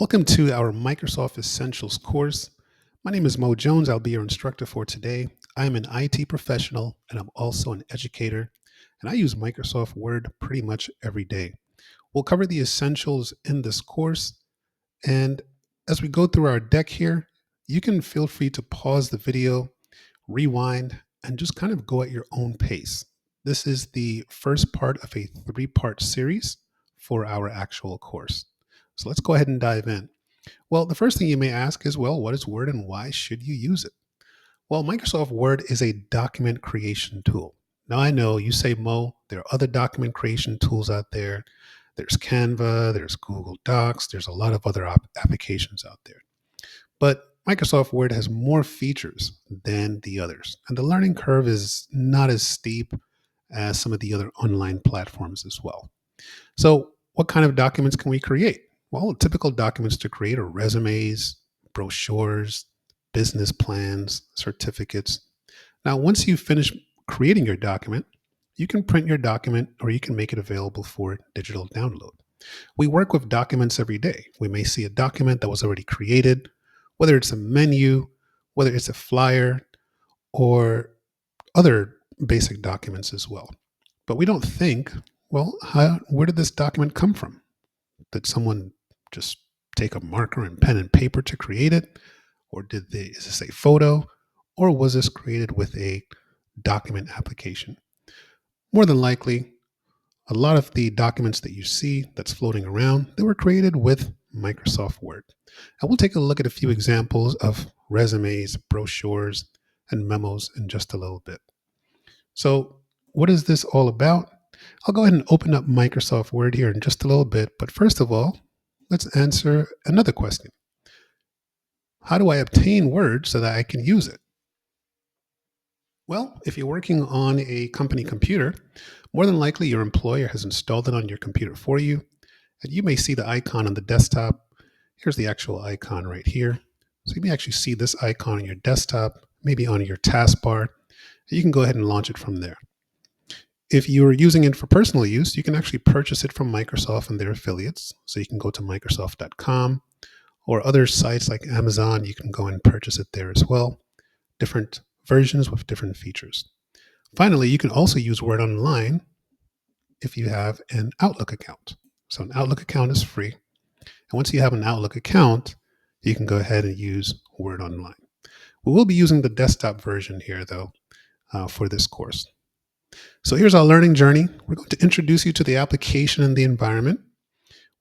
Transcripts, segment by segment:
Welcome to our Microsoft Essentials course. My name is Mo Jones. I'll be your instructor for today. I am an IT professional and I'm also an educator, and I use Microsoft Word pretty much every day. We'll cover the essentials in this course, and as we go through our deck here, you can feel free to pause the video, rewind, and just kind of go at your own pace. This is the first part of a three-part series for our actual course. So let's go ahead and dive in. Well, the first thing you may ask is, well, what is Word and why should you use it? Well, Microsoft Word is a document creation tool. Now, I know you say, Mo, there are other document creation tools out there. There's Canva, there's Google Docs, there's a lot of other applications out there. But Microsoft Word has more features than the others, and the learning curve is not as steep as some of the other online platforms as well. So, what kind of documents can we create? Well, typical documents to create are resumes, brochures, business plans, certificates. Now, once you finish creating your document, you can print your document or you can make it available for digital download. We work with documents every day. We may see a document that was already created, whether it's a menu, whether it's a flyer, or other basic documents as well. But we don't think, well, where did this document come from? Did someone just take a marker and pen and paper to create it? Or is this a photo? Or was this created with a document application? More than likely, a lot of the documents that you see that's floating around, they were created with Microsoft Word. And we'll take a look at a few examples of resumes, brochures, and memos in just a little bit. So what is this all about? I'll go ahead and open up Microsoft Word here in just a little bit. But first of all, let's answer another question. How do I obtain Word so that I can use it? Well, if you're working on a company computer, more than likely your employer has installed it on your computer for you. And you may see the icon on the desktop. Here's the actual icon right here. So you may actually see this icon on your desktop, maybe on your taskbar. You can go ahead and launch it from there. If you're using it for personal use, you can actually purchase it from Microsoft and their affiliates. So you can go to Microsoft.com or other sites like Amazon. You can go and purchase it there as well. Different versions with different features. Finally, you can also use Word Online if you have an Outlook account. So an Outlook account is free. And once you have an Outlook account, you can go ahead and use Word Online. We will be using the desktop version here, though, for this course. So here's our learning journey. We're going to introduce you to the application and the environment.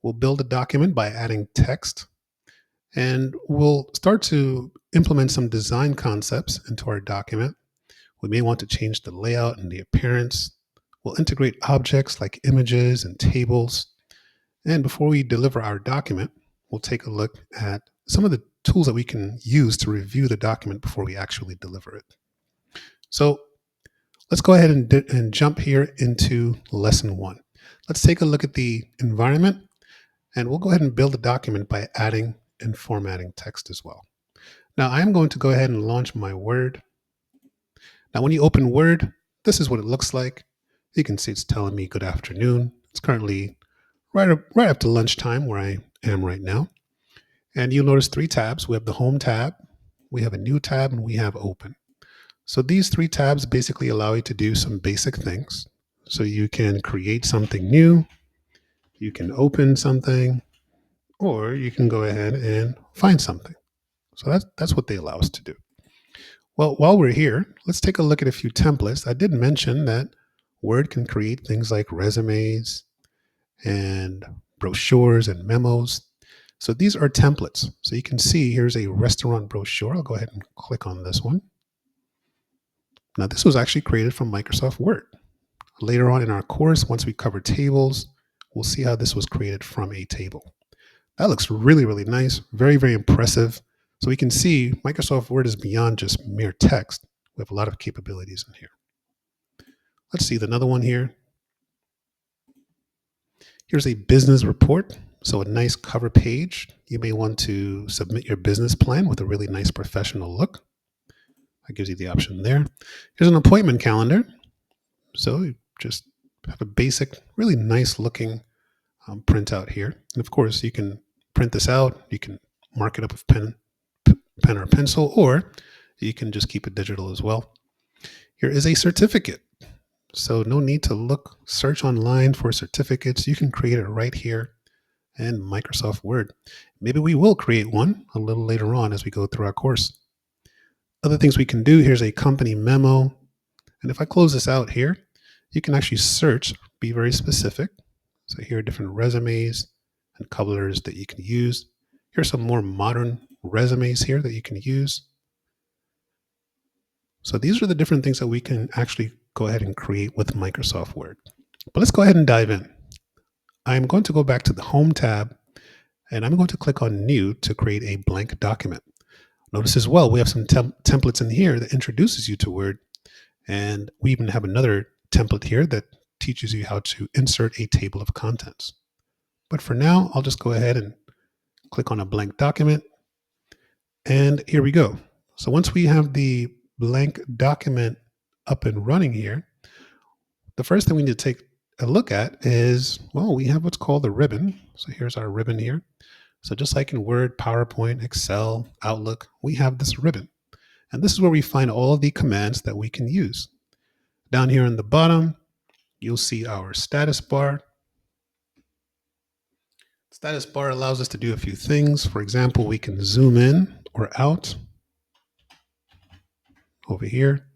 We'll build a document by adding text, and we'll start to implement some design concepts into our document. We may want to change the layout and the appearance. We'll integrate objects like images and tables. And before we deliver our document, we'll take a look at some of the tools that we can use to review the document before we actually deliver it. So let's go ahead and jump here into lesson 1. Let's take a look at the environment, and we'll go ahead and build a document by adding and formatting text as well. Now I'm going to go ahead and launch my Word. Now when you open Word, this is what it looks like. You can see it's telling me good afternoon. It's currently right up to lunchtime where I am right now. And you'll notice 3 tabs. We have the Home tab, we have a New tab, and we have Open. So these 3 tabs basically allow you to do some basic things. So you can create something new, you can open something, or you can go ahead and find something. So that's what they allow us to do. Well, while we're here, let's take a look at a few templates. I did mention that Word can create things like resumes and brochures and memos. So these are templates. So you can see here's a restaurant brochure. I'll go ahead and click on this one. Now this was actually created from Microsoft Word. Later on in our course, once we cover tables, we'll see how this was created from a table. That looks really, really nice. Very, very impressive. So we can see Microsoft Word is beyond just mere text. We have a lot of capabilities in here. Let's see another one here. Here's a business report. So a nice cover page. You may want to submit your business plan with a really nice professional look. That gives you the option there. Here's an appointment calendar. So you just have a basic, really nice looking printout here. And of course, you can print this out. You can mark it up with pen or pencil, or you can just keep it digital as well. Here is a certificate. So no need to search online for certificates. You can create it right here in Microsoft Word. Maybe we will create one a little later on as we go through our course. Other things we can do, here's a company memo. And if I close this out here, you can actually search, be very specific. So here are different resumes and cover letters that you can use. Here's some more modern resumes here that you can use. So these are the different things that we can actually go ahead and create with Microsoft Word. But let's go ahead and dive in. I'm going to go back to the Home tab, and I'm going to click on New to create a blank document. Notice as well, we have some templates in here that introduces you to Word, and we even have another template here that teaches you how to insert a table of contents. But for now, I'll just go ahead and click on a blank document, and here we go. So once we have the blank document up and running here, the first thing we need to take a look at is, well, we have what's called a ribbon. So here's our ribbon here. So just like in Word, PowerPoint, Excel, Outlook, we have this ribbon. And this is where we find all of the commands that we can use. Down here on the bottom, you'll see our status bar. Status bar allows us to do a few things. For example, we can zoom in or out over here.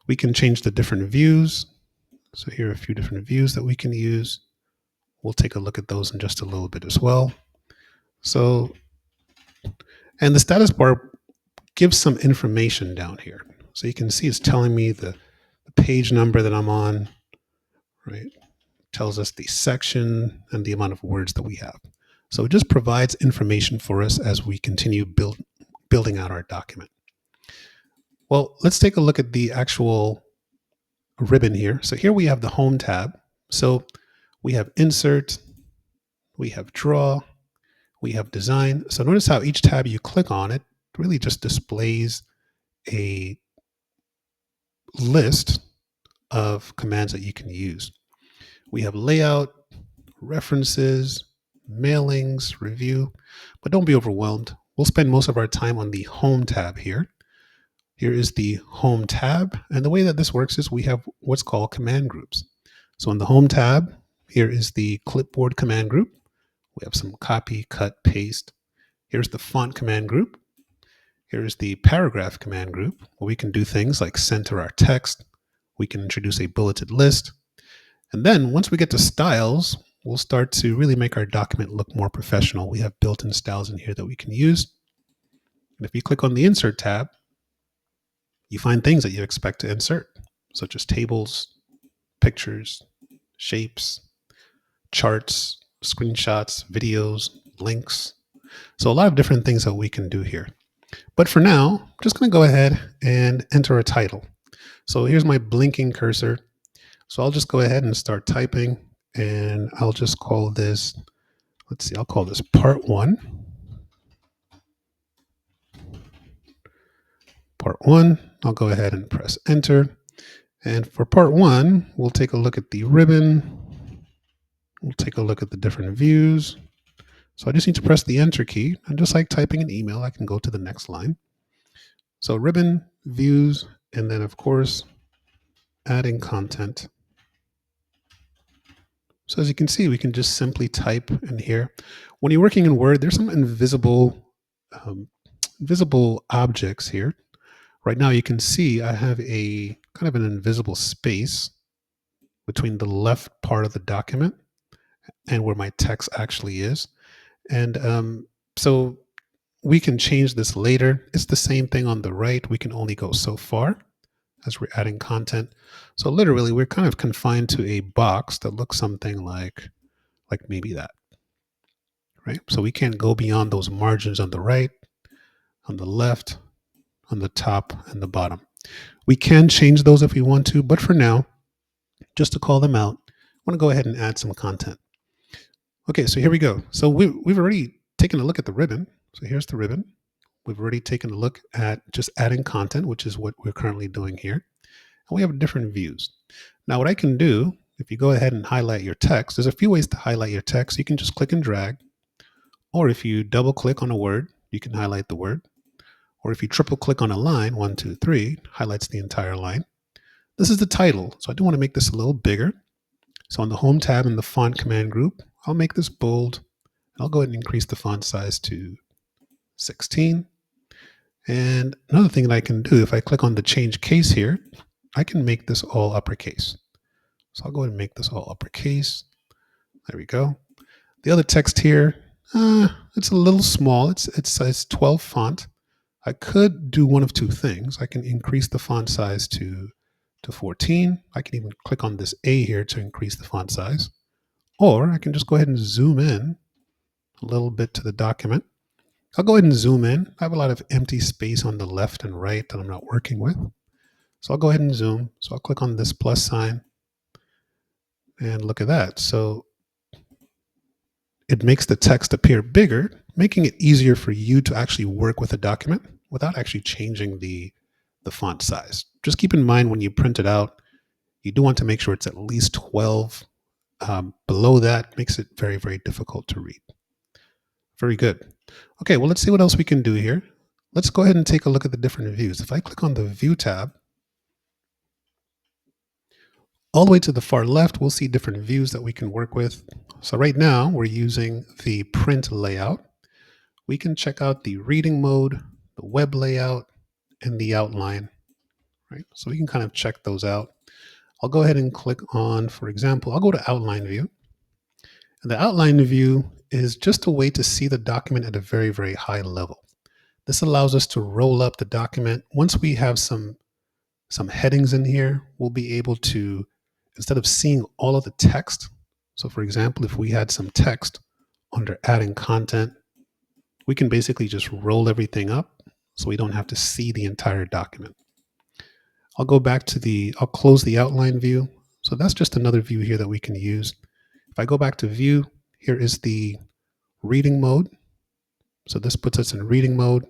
We can change the different views. So here are a few different views that we can use. We'll take a look at those in just a little bit as well. So, and the status bar gives some information down here. So you can see it's telling me the page number that I'm on, right? Tells us the section and the amount of words that we have. So it just provides information for us as we continue building out our document. Well, let's take a look at the actual ribbon here. So here we have the Home tab. So we have Insert, we have Draw, we have Design. So notice how each tab you click on, it really just displays a list of commands that you can use. We have Layout, References, Mailings, Review, but don't be overwhelmed. We'll spend most of our time on the Home tab here. Here is the Home tab, and the way that this works is we have what's called command groups. So in the Home tab, here is the Clipboard command group. We have some copy, cut, paste. Here's the Font command group. Here's the Paragraph command group, where we can do things like center our text. We can introduce a bulleted list. And then once we get to styles, we'll start to really make our document look more professional. We have built-in styles in here that we can use. And if you click on the Insert tab, you find things that you expect to insert, such as tables, pictures, shapes, charts, screenshots, videos, links. So a lot of different things that we can do here. But for now, I'm just going to go ahead and enter a title. So here's my blinking cursor. So I'll just go ahead and start typing, and I'll just call this, let's see, I'll call this Part 1. Part 1, I'll go ahead and press enter. And for Part 1, we'll take a look at the ribbon. We'll take a look at the different views. So I just need to press the enter key, and just like typing an email, I can go to the next line. So ribbon, views, and then of course, adding content. So as you can see, we can just simply type in here. When you're working in Word, there's some invisible objects here. Right now you can see I have a kind of an invisible space between the left part of the document and where my text actually is. And so we can change this later. It's the same thing on the right. We can only go so far as we're adding content. So literally we're kind of confined to a box that looks something like maybe that, right? So we can't go beyond those margins on the right, on the left, on the top, and the bottom. We can change those if we want to, but for now, just to call them out, I want to go ahead and add some content. Okay, so here we go. So we've already taken a look at the ribbon. So here's the ribbon. We've already taken a look at just adding content, which is what we're currently doing here. And we have different views. Now what I can do, if you go ahead and highlight your text, there's a few ways to highlight your text. You can just click and drag, Or if you double click on a word, you can highlight the word. Or if you triple click on a line, 1, 2, 3, highlights the entire line. This is the title. So I do want to make this a little bigger. So on the Home tab in the Font command group, I'll make this bold. I'll go ahead and increase the font size to 16. And another thing that I can do, if I click on the change case here, I can make this all uppercase. So I'll go ahead and make this all uppercase. There we go. The other text here, it's a little small. It's size 12 font. I could do one of two things. I can increase the font size to 14. I can even click on this A here to increase the font size. Or I can just go ahead and zoom in a little bit to the document. I'll go ahead and zoom in. I have a lot of empty space on the left and right that I'm not working with. So I'll go ahead and zoom. So I'll click on this plus sign and look at that. So it makes the text appear bigger, making it easier for you to actually work with a document without actually changing the font size. Just keep in mind when you print it out, you do want to make sure it's at least 12. Below that makes it very, very difficult to read. Very good. Okay, well, let's see what else we can do here. Let's go ahead and take a look at the different views. If I click on the View tab, all the way to the far left, we'll see different views that we can work with. So right now, we're using the print layout. We can check out the reading mode, the web layout, and the outline, right? So we can kind of check those out. I'll go ahead and click on, for example, I'll go to Outline View. And the Outline View is just a way to see the document at a very, very high level. This allows us to roll up the document. Once we have some headings in here, we'll be able to, instead of seeing all of the text, so for example, if we had some text under adding content, we can basically just roll everything up so we don't have to see the entire document. I'll go back to I'll close the outline view. So that's just another view here that we can use. If I go back to view, here is the reading mode. So this puts us in reading mode,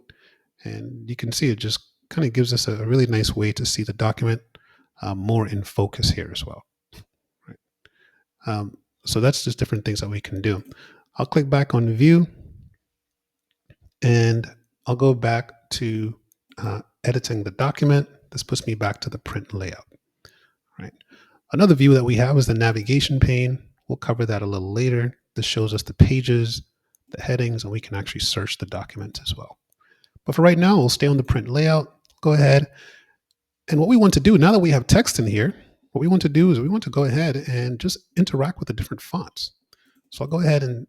and you can see it just kind of gives us a really nice way to see the document more in focus here as well. Right. So that's just different things that we can do. I'll click back on view, and I'll go back to editing the document. This puts me back to the print layout. Right. Another view that we have is the navigation pane. We'll cover that a little later. This shows us the pages, the headings, and we can actually search the document as well. But for right now, we'll stay on the print layout. Go ahead. And what we want to do, now that we have text in here, what we want to do is we want to go ahead and just interact with the different fonts. So I'll go ahead and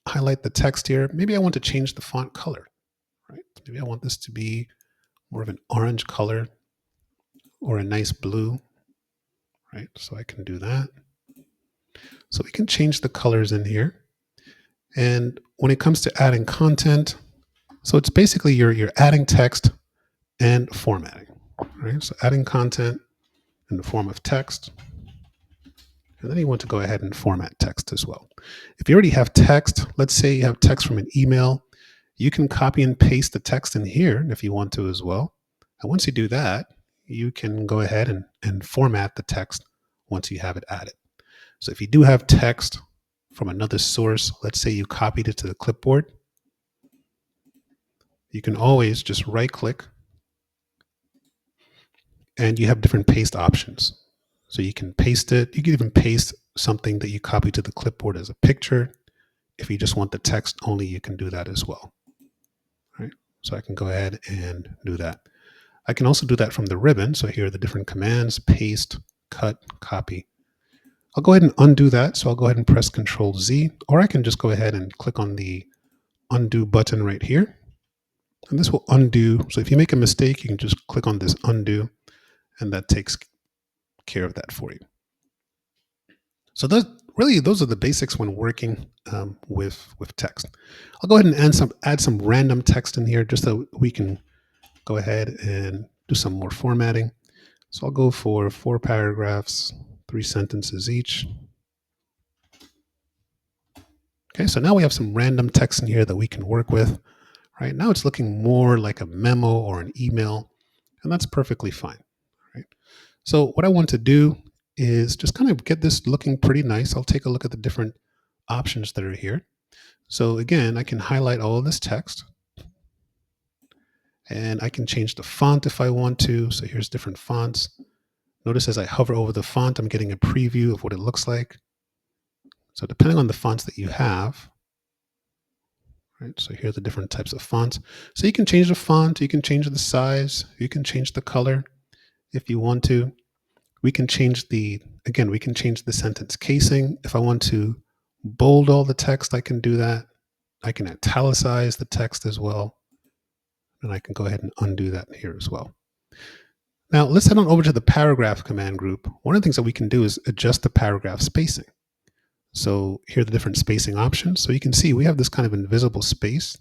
highlight the text here. Maybe I want to change the font color, right? Maybe I want this to be more of an orange color or a nice blue, right? So I can do that. So we can change the colors in here. And when it comes to adding content, so it's basically you're adding text and formatting, right? So adding content in the form of text. And then you want to go ahead and format text as well. If you already have text, let's say you have text from an email, you can copy and paste the text in here if you want to as well. And once you do that, you can go ahead and format the text once you have it added. So if you do have text from another source, let's say you copied it to the clipboard, you can always just right click and you have different paste options. So you can paste it. You can even paste something that you copied to the clipboard as a picture. If you just want the text only, you can do that as well. Right? So I can go ahead and do that. I can also do that from the ribbon. So here are the different commands: paste, cut, copy. I'll go ahead and undo that. So I'll go ahead and press Control Z, or I can just go ahead and click on the undo button right here. And this will undo. So if you make a mistake, you can just click on this undo, and that takes care of that for you. So those are the basics when working with text. I'll go ahead and add some random text in here just so we can go ahead and do some more formatting. So I'll go for 4 paragraphs, 3 sentences each. Okay, so now we have some random text in here that we can work with. Right now it's looking more like a memo or an email, and that's perfectly fine. Right. So what I want to do is just kind of get this looking pretty nice. I'll take a look at the different options that are here. So again, I can highlight all of this text and I can change the font if I want to. So here's different fonts. Notice as I hover over the font, I'm getting a preview of what it looks like. So depending on the fonts that you have, right? So here are the different types of fonts. So you can change the font, you can change the size, you can change the color if you want to. We can change again, we can change the sentence casing. If I want to bold all the text, I can do that. I can italicize the text as well. And I can go ahead and undo that here as well. Now let's head on over to the paragraph command group. One of the things that we can do is adjust the paragraph spacing. So here are the different spacing options. So you can see we have this kind of invisible space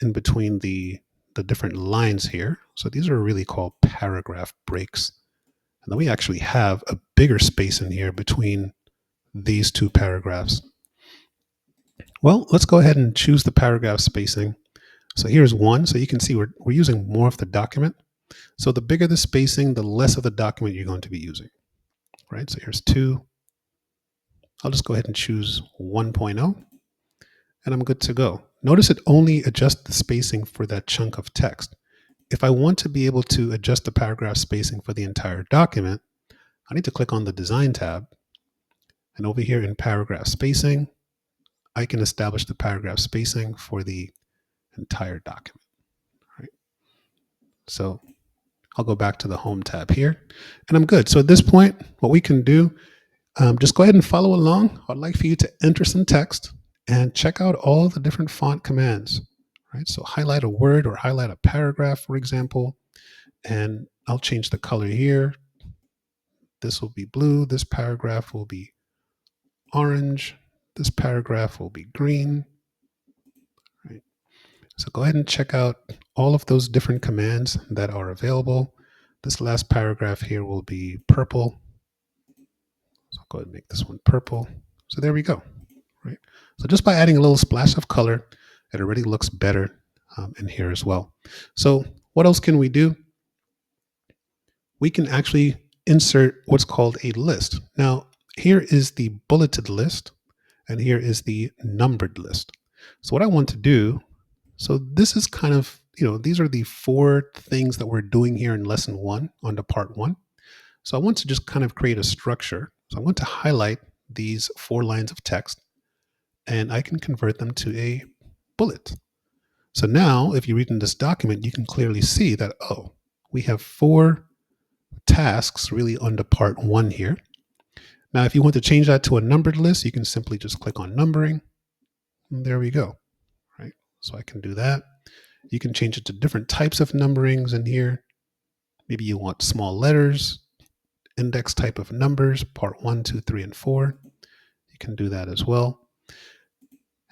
in between the different lines here. So these are really called paragraph breaks. And then we actually have a bigger space in here between these two paragraphs. Well, let's go ahead and choose the paragraph spacing. So here's one. So you can see we're using more of the document. So the bigger the spacing, the less of the document you're going to be using, right? So here's 2. I'll just go ahead and choose 1.0 and I'm good to go. Notice it only adjusts the spacing for that chunk of text. If I want to be able to adjust the paragraph spacing for the entire document, I need to click on the Design tab. And over here in paragraph spacing, I can establish the paragraph spacing for the entire document. Right? So I'll go back to the Home tab here, and I'm good. So at this point, what we can do, just go ahead and follow along. I'd like for you to enter some text and check out all the different font commands. Right? So highlight a word or highlight a paragraph, for example, and I'll change the color here. This will be blue. This paragraph will be orange. This paragraph will be green. Right? So go ahead and check out all of those different commands that are available. This last paragraph here will be purple. So I'll go ahead and make this one purple. So there we go. Right? So just by adding a little splash of color, it already looks better in here as well. So what else can we do? We can actually insert what's called a list. Now, here is the bulleted list, and here is the numbered list. So what I want to do, so this is kind of, these are the 4 things that we're doing here in lesson 1 on the part 1. So I want to just kind of create a structure. So I want to highlight these 4 lines of text, and I can convert them to a bullet. So now, if you read in this document, you can clearly see that, oh, we have 4 tasks really under part 1 here. Now, if you want to change that to a numbered list, you can simply just click on numbering. And there we go. Right? So I can do that. You can change it to different types of numberings in here. Maybe you want small letters, index type of numbers, part 1, 2, 3, and 4. You can do that as well.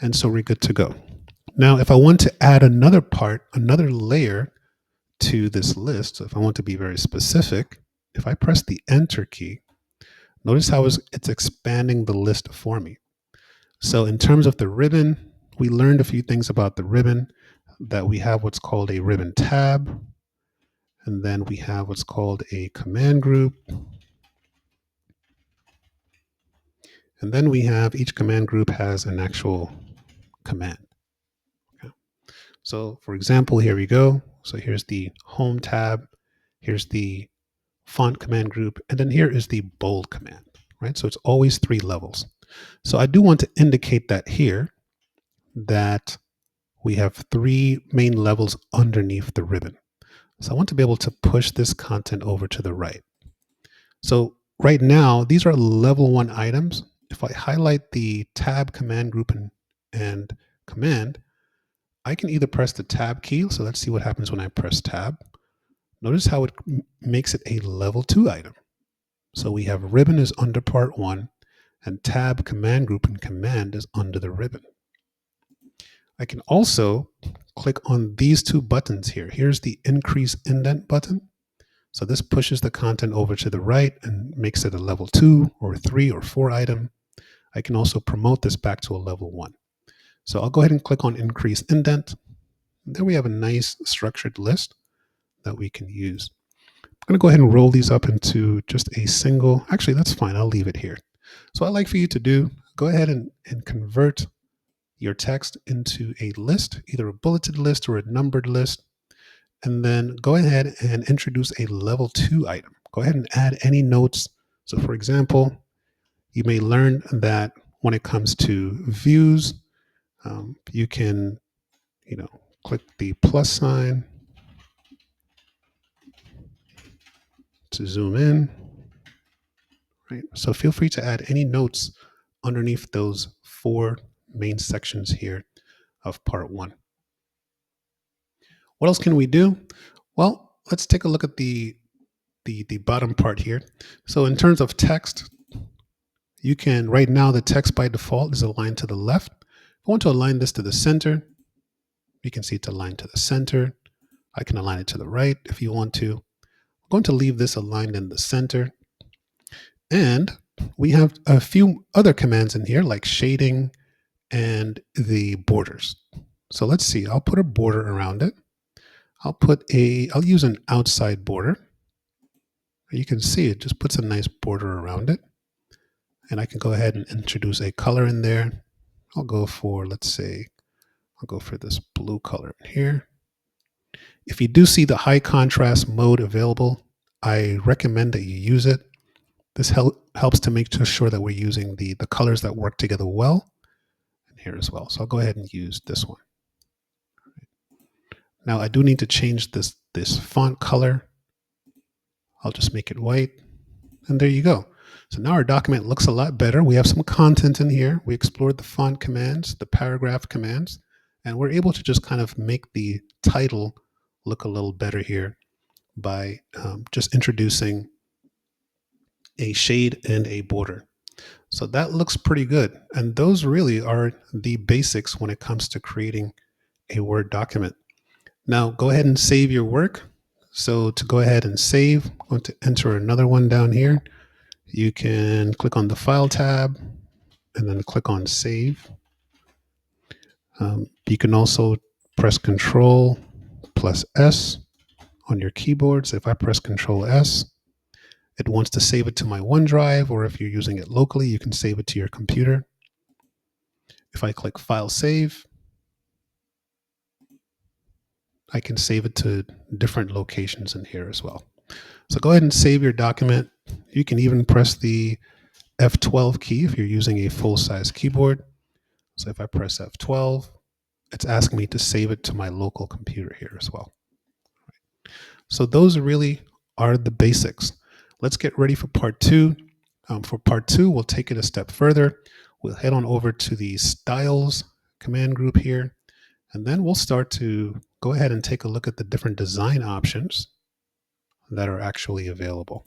And so we're good to go. Now, if I want to add another layer to this list, so if I want to be very specific, if I press the Enter key, notice how it's expanding the list for me. So in terms of the ribbon, we learned a few things about the ribbon, that we have what's called a ribbon tab, and then we have what's called a command group. And then we have each command group has an actual command. Okay. So for example, here we go. So here's the Home tab, here's the font command group, and then here is the bold command, right? So it's always 3 levels. So I do want to indicate that here, that we have 3 main levels underneath the ribbon. So I want to be able to push this content over to the right. So right now, these are level 1 items. If I highlight the tab command group and command, I can either press the tab key. So let's see what happens when I press tab. Notice how it makes it a level 2 item. So we have ribbon is under part 1 and tab, command group, and command is under the ribbon. I can also click on these 2 buttons here. Here's the increase indent button. So this pushes the content over to the right and makes it a level 2 or 3 or 4 item. I can also promote this back to a level 1. So I'll go ahead and click on increase indent. There we have a nice structured list that we can use. I'm going to go ahead and roll these up into just a single, actually that's fine, I'll leave it here. So what I'd like for you to do, go ahead and convert your text into a list, either a bulleted list or a numbered list, and then go ahead and introduce a level 2 item. Go ahead and add any notes. So for example, you may learn that when it comes to views, you can, click the plus sign to zoom in, right? So feel free to add any notes underneath those 4 main sections here of part 1. What else can we do? Well, let's take a look at the bottom part here. So in terms of text, you can, right now the text by default is aligned to the left. If I want to align this to the center, you can see it's aligned to the center. I can align it to the right if you want to. I'm going to leave this aligned in the center. And we have a few other commands in here like shading and the borders. So let's see, I'll put a border around it. I'll use an outside border. You can see it just puts a nice border around it. And I can go ahead and introduce a color in there. I'll go for, I'll go for this blue color here. If you do see the high contrast mode available, I recommend that you use it. This helps to make sure that we're using the colors that work together well, and here as well. So I'll go ahead and use this one. Now I do need to change this font color. I'll just make it white, and there you go. So now our document looks a lot better. We have some content in here. We explored the font commands, the paragraph commands, and we're able to just kind of make the title look a little better here by just introducing a shade and a border. So that looks pretty good. And those really are the basics when it comes to creating a Word document. Now go ahead and save your work. So to go ahead and save, I'm going to enter another one down here. You can click on the File tab and then click on Save. You can also press Control plus S on your keyboard. So if I press Control S, it wants to save it to my OneDrive, or if you're using it locally, you can save it to your computer. If I click File Save, I can save it to different locations in here as well. So go ahead and save your document. You can even press the F12 key if you're using a full-size keyboard. So if I press F12, it's asking me to save it to my local computer here as well. So those really are the basics. Let's get ready for part 2. For part 2, we'll take it a step further. We'll head on over to the styles command group here, and then we'll start to go ahead and take a look at the different design options that are actually available.